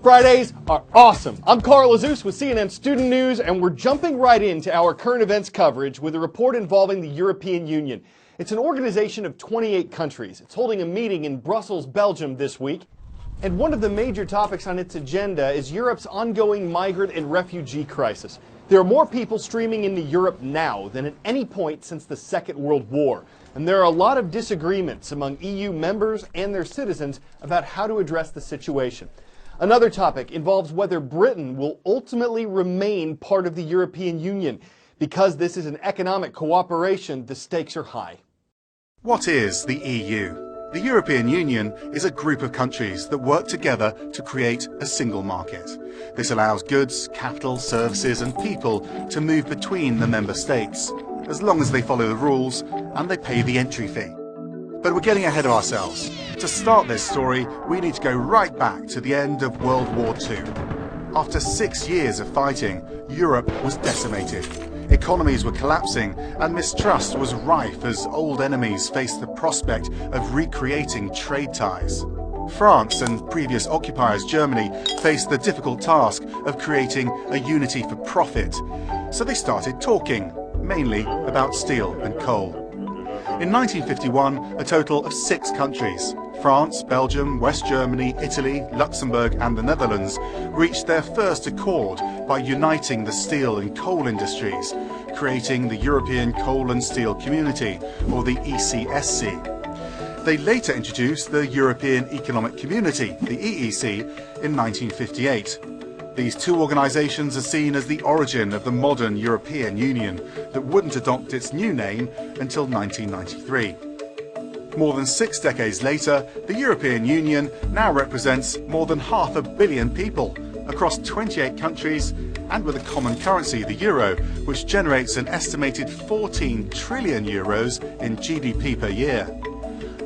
Fridays are awesome. I'm Carl Azus with CNN Student News, and we're jumping right into our current events coverage with a report involving the European Union. It's an organization of 28 countries. It's holding a meeting in Brussels, Belgium this week. And one of the major topics on its agenda is Europe's ongoing migrant and refugee crisis. There are more people streaming into Europe now than at any point since the Second World War. And there are a lot of disagreements among EU members and their citizens about how to address the situation. Another topic involves whether Britain will ultimately remain part of the European Union. Because this is an economic cooperation, the stakes are high. What is the EU? The European Union is a group of countries that work together to create a single market. This allows goods, capital, services and people to move between the member states, as long as they follow the rules and they pay the entry fee. But we're getting ahead of ourselves. To start this story, we need to go right back to the end of World War II. After 6 years of fighting, Europe was decimated. Economies were collapsing and mistrust was rife as old enemies faced the prospect of recreating trade ties. France and previous occupiers Germany faced the difficult task of creating a unity for profit. So they started talking, mainly about steel and coal. In 1951, a total of 6 countries, France, Belgium, West Germany, Italy, Luxembourg and the Netherlands, reached their first accord by uniting the steel and coal industries, creating the European Coal and Steel Community, or the ECSC. They later introduced the European Economic Community, the EEC, in 1958. These two organisations are seen as the origin of the modern European Union that wouldn't adopt its new name until 1993. More than 6 decades later, the European Union now represents more than 500 million people across 28 countries and with a common currency, the euro, which generates an estimated 14 trillion euros in GDP per year.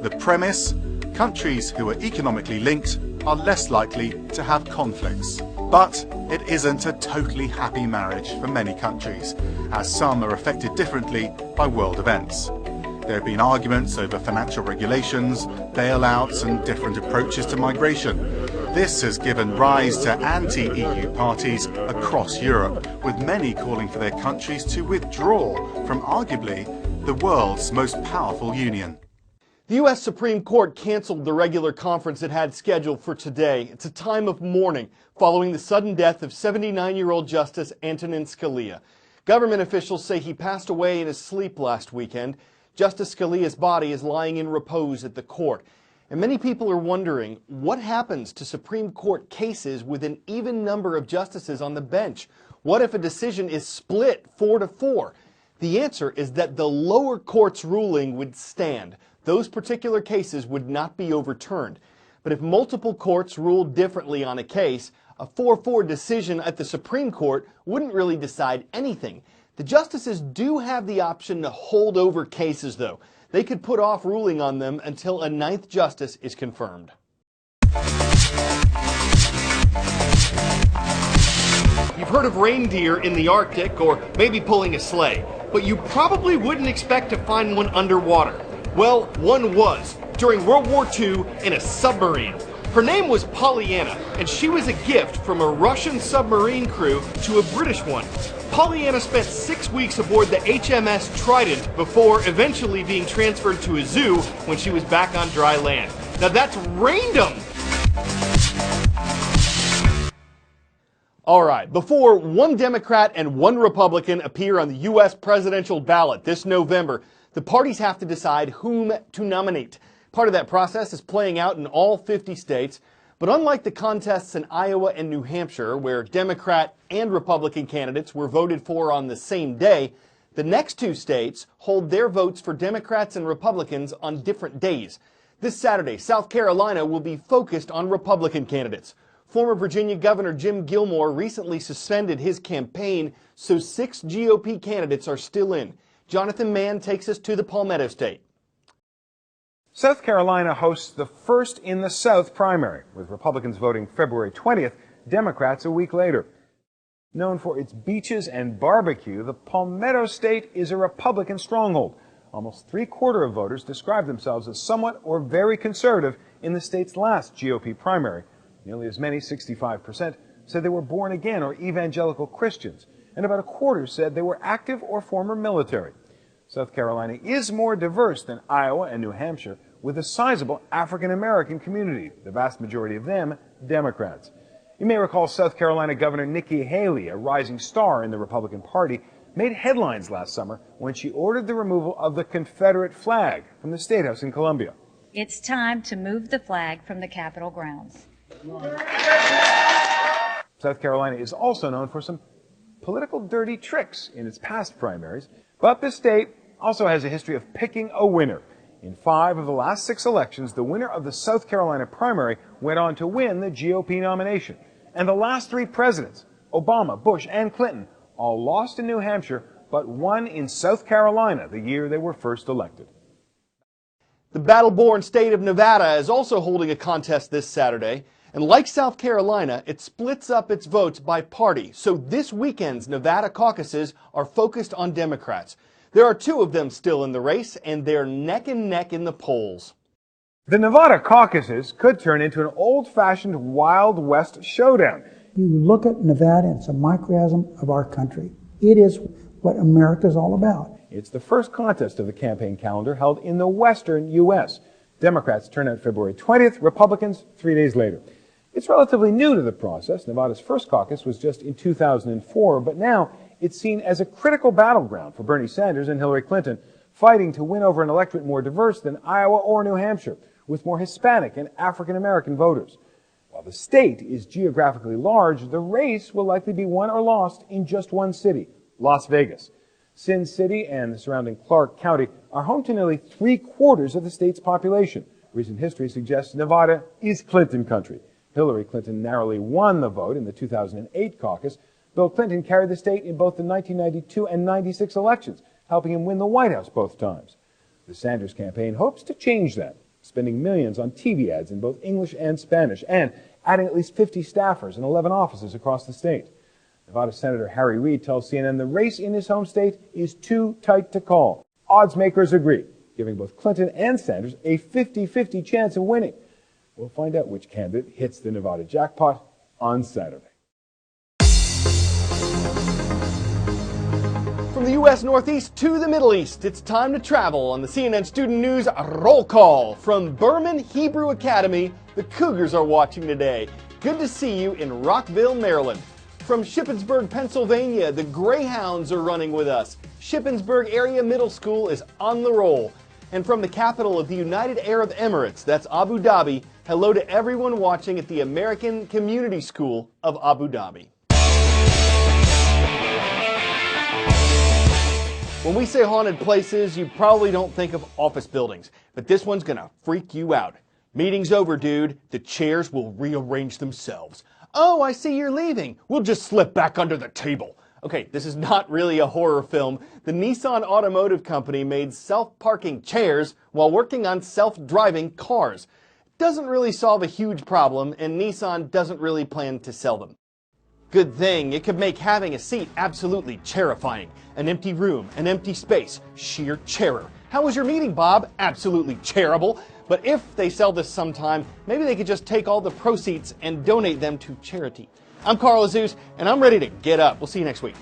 The premise: countries who are economically linked are less likely to have conflicts. But it isn't a totally happy marriage for many countries, as some are affected differently by world events. There have been arguments over financial regulations, bailouts and different approaches to migration. This has given rise to anti-EU parties across Europe, with many calling for their countries to withdraw from arguably the world's most powerful union. The U.S. Supreme Court canceled the regular conference it had scheduled for today. It's a time of mourning following the sudden death of 79-year-old Justice Antonin Scalia. Government officials say he passed away in his sleep last weekend. Justice Scalia's body is lying in repose at the court. And many people are wondering what happens to Supreme Court cases with an even number of justices on the bench. What if a decision is split 4-4? The answer is that the lower court's ruling would stand. Those particular cases would not be overturned. But if multiple courts ruled differently on a case, a 4-4 decision at the Supreme Court wouldn't really decide anything. The justices do have the option to hold over cases, though. They could put off ruling on them until a 9th justice is confirmed. You've heard of reindeer in the Arctic, or maybe pulling a sleigh, but you probably wouldn't expect to find one underwater. Well, one was, during World War II, in a submarine. Her name was Pollyanna, and she was a gift from a Russian submarine crew to a British one. Pollyanna spent 6 weeks aboard the HMS Trident before eventually being transferred to a zoo when she was back on dry land. Now that's random! All right, before one Democrat and one Republican appear on the U.S. presidential ballot this November, the parties have to decide whom to nominate. Part of that process is playing out in all 50 states, but unlike the contests in Iowa and New Hampshire, where Democrat and Republican candidates were voted for on the same day, the next 2 states hold their votes for Democrats and Republicans on different days. This Saturday, South Carolina will be focused on Republican candidates. Former Virginia Governor Jim Gilmore recently suspended his campaign, so 6 GOP candidates are still in. Jonathan Mann takes us to the Palmetto State. South Carolina hosts the first in the South primary, with Republicans voting February 20th, Democrats a week later. Known for its beaches and barbecue, the Palmetto State is a Republican stronghold. Almost 3/4 of voters describe themselves as somewhat or very conservative in the state's last GOP primary. Nearly as many, 65%, said they were born again or evangelical Christians, and about a quarter said they were active or former military. South Carolina is more diverse than Iowa and New Hampshire, with a sizable African American community, the vast majority of them Democrats. You may recall South Carolina Governor Nikki Haley, a rising star in the Republican Party, made headlines last summer when she ordered the removal of the Confederate flag from the State House in Columbia. It's time to move the flag from the Capitol grounds. South Carolina is also known for some political dirty tricks in its past primaries, but the state also has a history of picking a winner. In 5 of the last 6 elections, the winner of the South Carolina primary went on to win the GOP nomination. And the last 3 presidents, Obama, Bush, and Clinton, all lost in New Hampshire, but won in South Carolina the year they were first elected. The battle-born state of Nevada is also holding a contest this Saturday. And like South Carolina, it splits up its votes by party. So this weekend's Nevada caucuses are focused on Democrats. There are 2 of them still in the race, and they're neck and neck in the polls. The Nevada caucuses could turn into an old-fashioned Wild West showdown. You look at Nevada, it's a microcosm of our country. It is what America's all about. It's the first contest of the campaign calendar held in the western U.S. Democrats turn out February 20th, Republicans 3 days later. It's relatively new to the process. Nevada's first caucus was just in 2004, but now it's seen as a critical battleground for Bernie Sanders and Hillary Clinton, fighting to win over an electorate more diverse than Iowa or New Hampshire, with more Hispanic and African American voters. While the state is geographically large, the race will likely be won or lost in just one city, Las Vegas. Sin City and the surrounding Clark County are home to nearly 3/4 of the state's population. Recent history suggests Nevada is Clinton country. Hillary Clinton narrowly won the vote in the 2008 caucus. Bill Clinton carried the state in both the 1992 and 96 elections, helping him win the White House both times. The Sanders campaign hopes to change that, spending millions on TV ads in both English and Spanish, and adding at least 50 staffers and 11 offices across the state. Nevada Senator Harry Reid tells CNN the race in his home state is too tight to call. Odds makers agree, giving both Clinton and Sanders a 50-50 chance of winning. We'll find out which candidate hits the Nevada jackpot on Saturday. From the U.S. Northeast to the Middle East, it's time to travel on the CNN Student News Roll Call. From Berman Hebrew Academy, the Cougars are watching today. Good to see you in Rockville, Maryland. From Shippensburg, Pennsylvania, the Greyhounds are running with us. Shippensburg Area Middle School is on the roll. And from the capital of the United Arab Emirates, that's Abu Dhabi, hello to everyone watching at the American Community School of Abu Dhabi. When we say haunted places, you probably don't think of office buildings, but this one's gonna freak you out. Meeting's over, dude. The chairs will rearrange themselves. Oh, I see you're leaving. We'll just slip back under the table. Okay, this is not really a horror film. The Nissan Automotive Company made self-parking chairs while working on self-driving cars. Doesn't really solve a huge problem, and Nissan doesn't really plan to sell them. Good thing, it could make having a seat absolutely terrifying. An empty room, an empty space, sheer terror. How was your meeting, Bob? Absolutely terrible. But if they sell this sometime, maybe they could just take all the proceeds and donate them to charity. I'm Carl Azuz, and I'm ready to get up. We'll see you next week.